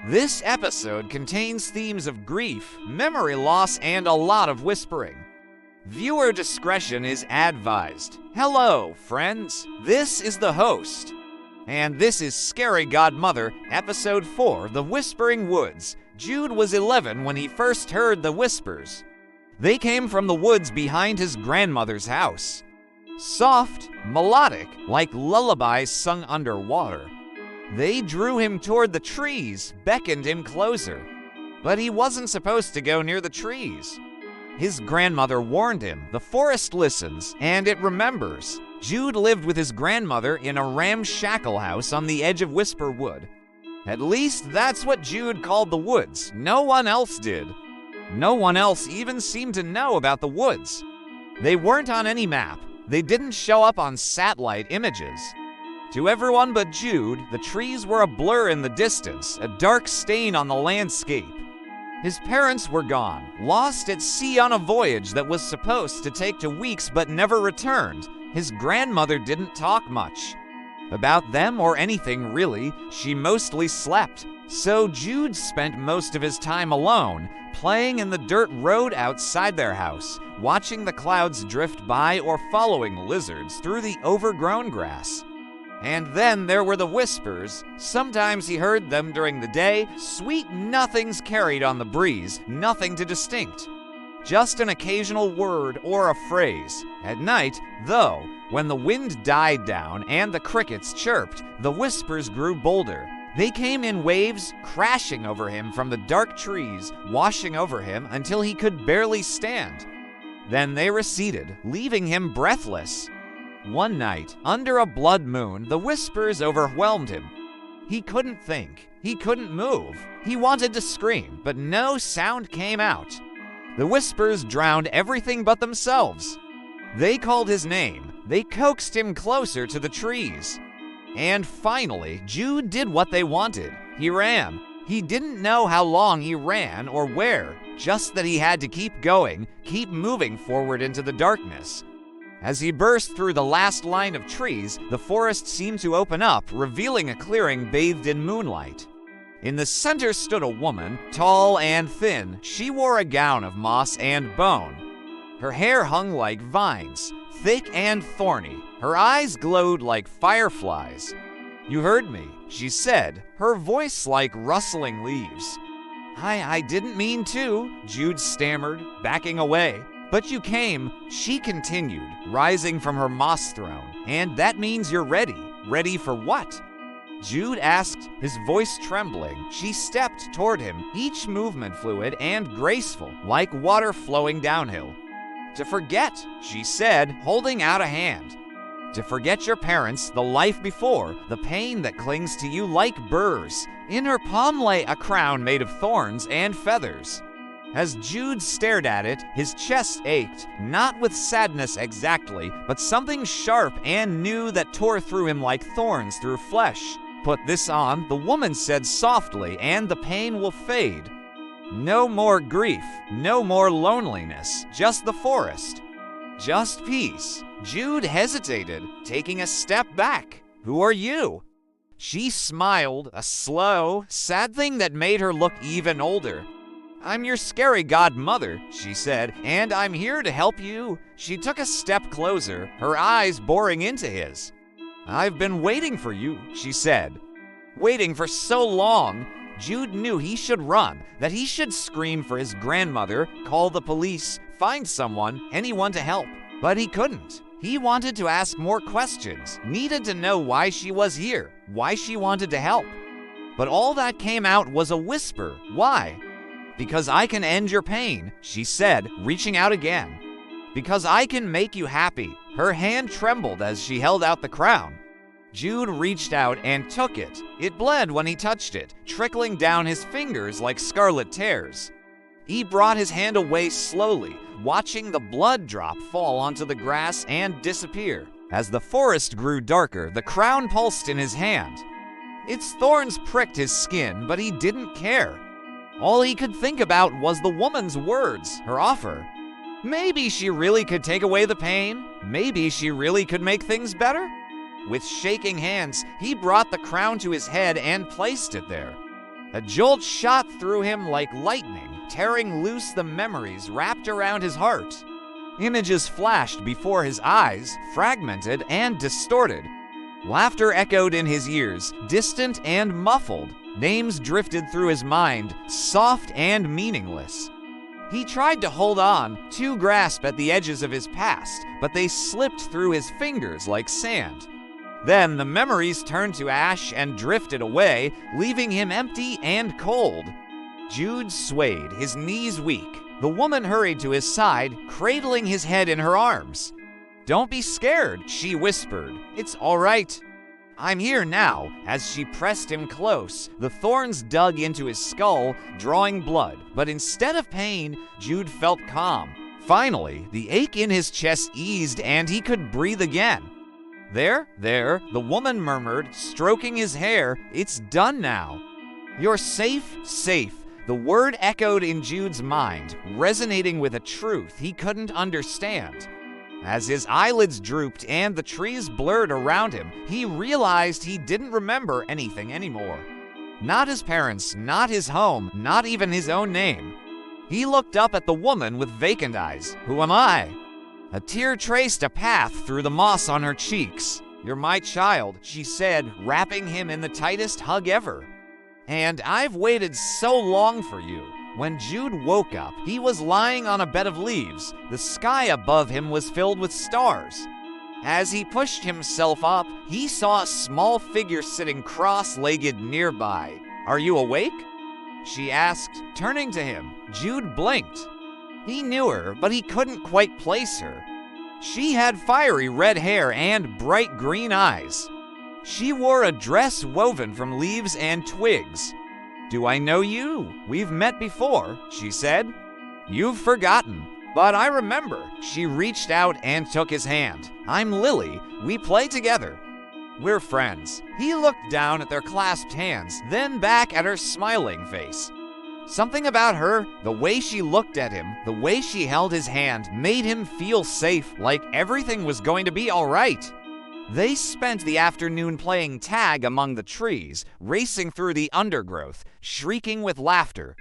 This episode contains themes of grief, memory loss, and a lot of whispering. Viewer discretion is advised. Hello, friends. This is the host. And this is Scary Godmother, Episode 4, The Whispering Woods. Jude was 11 when he first heard the whispers. They came from the woods behind his grandmother's house. Soft, melodic, like lullabies sung underwater. They drew him toward the trees, beckoned him closer. But he wasn't supposed to go near the trees. His grandmother warned him. The forest listens, and it remembers. Jude lived with his grandmother in a ramshackle house on the edge of Whisper Wood. At least that's what Jude called the woods. No one else did. No one else even seemed to know about the woods. They weren't on any map. They didn't show up on satellite images. To everyone but Jude, the trees were a blur in the distance, a dark stain on the landscape. His parents were gone, lost at sea on a voyage that was supposed to take to weeks but never returned. His grandmother didn't talk much about them or anything really. She mostly slept. So Jude spent most of his time alone, playing in the dirt road outside their house, watching the clouds drift by or following lizards through the overgrown grass. And then there were the whispers. Sometimes he heard them during the day, sweet nothings carried on the breeze, nothing too distinct. Just an occasional word or a phrase. At night, though, when the wind died down and the crickets chirped, the whispers grew bolder. They came in waves, crashing over him from the dark trees, washing over him until he could barely stand. Then they receded, leaving him breathless. One night, under a blood moon, the whispers overwhelmed him. He couldn't think. He couldn't move. He wanted to scream, but no sound came out. The whispers drowned everything but themselves. They called his name. They coaxed him closer to the trees. And finally, Jude did what they wanted. He ran. He didn't know how long he ran or where, just that he had to keep going, keep moving forward into the darkness. As he burst through the last line of trees, the forest seemed to open up, revealing a clearing bathed in moonlight. In the center stood a woman, tall and thin. She wore a gown of moss and bone. Her hair hung like vines, thick and thorny. Her eyes glowed like fireflies. "You heard me," she said, her voice like rustling leaves. I didn't mean to," Jude stammered, backing away. "But you came," she continued, rising from her moss throne. "And that means you're ready. Ready for what?" Jude asked, his voice trembling. She stepped toward him, each movement fluid and graceful, like water flowing downhill. "To forget," she said, holding out a hand. "To forget your parents, the life before, the pain that clings to you like burrs." In her palm lay a crown made of thorns and feathers. As Jude stared at it, his chest ached, not with sadness exactly, but something sharp and new that tore through him like thorns through flesh. "Put this on," the woman said softly, "and the pain will fade. No more grief, no more loneliness, just the forest. Just peace." Jude hesitated, taking a step back. "Who are you?" She smiled, a slow, sad thing that made her look even older. "I'm your scary godmother," she said, "and I'm here to help you." She took a step closer, her eyes boring into his. "I've been waiting for you," she said. Waiting for so long. Jude knew he should run, that he should scream for his grandmother, call the police, find someone, anyone to help. But he couldn't. He wanted to ask more questions, needed to know why she was here, why she wanted to help. But all that came out was a whisper. Why? "Because I can end your pain," she said, reaching out again. "Because I can make you happy." Her hand trembled as she held out the crown. Jude reached out and took it. It bled when he touched it, trickling down his fingers like scarlet tears. He brought his hand away slowly, watching the blood drop fall onto the grass and disappear. As the forest grew darker, the crown pulsed in his hand. Its thorns pricked his skin, but he didn't care. All he could think about was the woman's words, her offer. Maybe she really could take away the pain. Maybe she really could make things better. With shaking hands, he brought the crown to his head and placed it there. A jolt shot through him like lightning, tearing loose the memories wrapped around his heart. Images flashed before his eyes, fragmented and distorted. Laughter echoed in his ears, distant and muffled. Names drifted through his mind, soft and meaningless. He tried to hold on, to grasp at the edges of his past, but they slipped through his fingers like sand. Then the memories turned to ash and drifted away, leaving him empty and cold. Jude swayed, his knees weak. The woman hurried to his side, cradling his head in her arms. "Don't be scared," she whispered. "It's all right." "I'm here now." As she pressed him close, the thorns dug into his skull, drawing blood. But instead of pain, Jude felt calm. Finally, the ache in his chest eased and he could breathe again. There, the woman murmured, stroking his hair. "It's done now." "You're safe, safe." The word echoed in Jude's mind, resonating with a truth he couldn't understand. As his eyelids drooped and the trees blurred around him, he realized he didn't remember anything anymore. Not his parents, not his home, not even his own name. He looked up at the woman with vacant eyes. "Who am I?" A tear traced a path through the moss on her cheeks. "You're my child," she said, wrapping him in the tightest hug ever. "And I've waited so long for you." When Jude woke up, he was lying on a bed of leaves. The sky above him was filled with stars. As he pushed himself up, he saw a small figure sitting cross-legged nearby. "Are you awake?" she asked, turning to him. Jude blinked. He knew her, but he couldn't quite place her. She had fiery red hair and bright green eyes. She wore a dress woven from leaves and twigs. "Do I know you? We've met before," she said. "You've forgotten, but I remember." She reached out and took his hand. "I'm Lily. We play together." "We're friends." He looked down at their clasped hands, then back at her smiling face. Something about her, the way she looked at him, the way she held his hand, made him feel safe, like everything was going to be all right. They spent the afternoon playing tag among the trees, racing through the undergrowth, shrieking with laughter.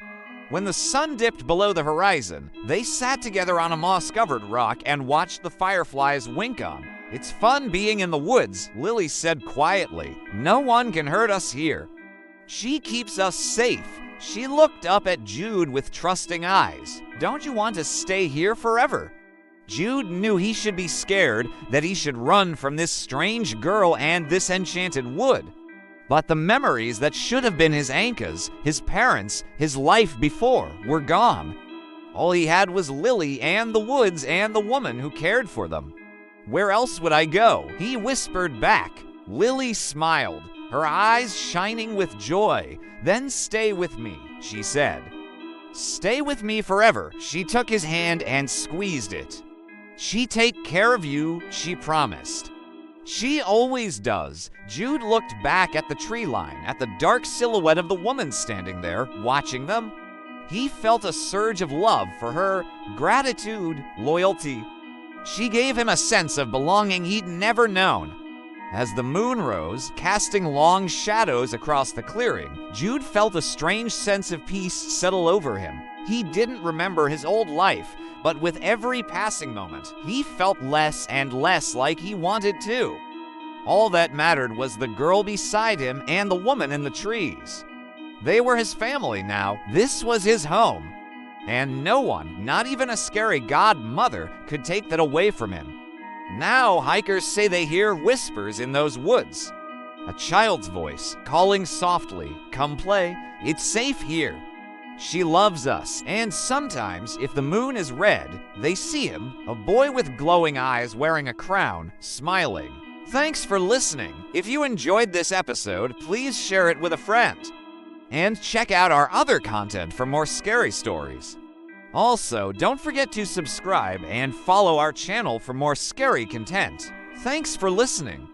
When the sun dipped below the horizon, they sat together on a moss-covered rock and watched the fireflies wink on. "It's fun being in the woods," Lily said quietly. "No one can hurt us here. She keeps us safe." She looked up at Jude with trusting eyes. "Don't you want to stay here forever?" Jude knew he should be scared, that he should run from this strange girl and this enchanted wood. But the memories that should have been his anchors, his parents, his life before, were gone. All he had was Lily and the woods and the woman who cared for them. "Where else would I go?" he whispered back. Lily smiled, her eyes shining with joy. "Then stay with me," she said. "Stay with me forever." She took his hand and squeezed it. "She take care of you," she promised. "She always does." Jude looked back at the tree line, at the dark silhouette of the woman standing there, watching them. He felt a surge of love for her, gratitude, loyalty. She gave him a sense of belonging he'd never known. As the moon rose, casting long shadows across the clearing, Jude felt a strange sense of peace settle over him. He didn't remember his old life, but with every passing moment, he felt less and less like he wanted to. All that mattered was the girl beside him and the woman in the trees. They were his family now. This was his home. And no one, not even a scary godmother, could take that away from him. Now hikers say they hear whispers in those woods. A child's voice calling softly, "Come play, it's safe here." She loves us, and sometimes, if the moon is red, they see him, a boy with glowing eyes wearing a crown, smiling. Thanks for listening. If you enjoyed this episode, please share it with a friend. And check out our other content for more scary stories. Also, don't forget to subscribe and follow our channel for more scary content. Thanks for listening.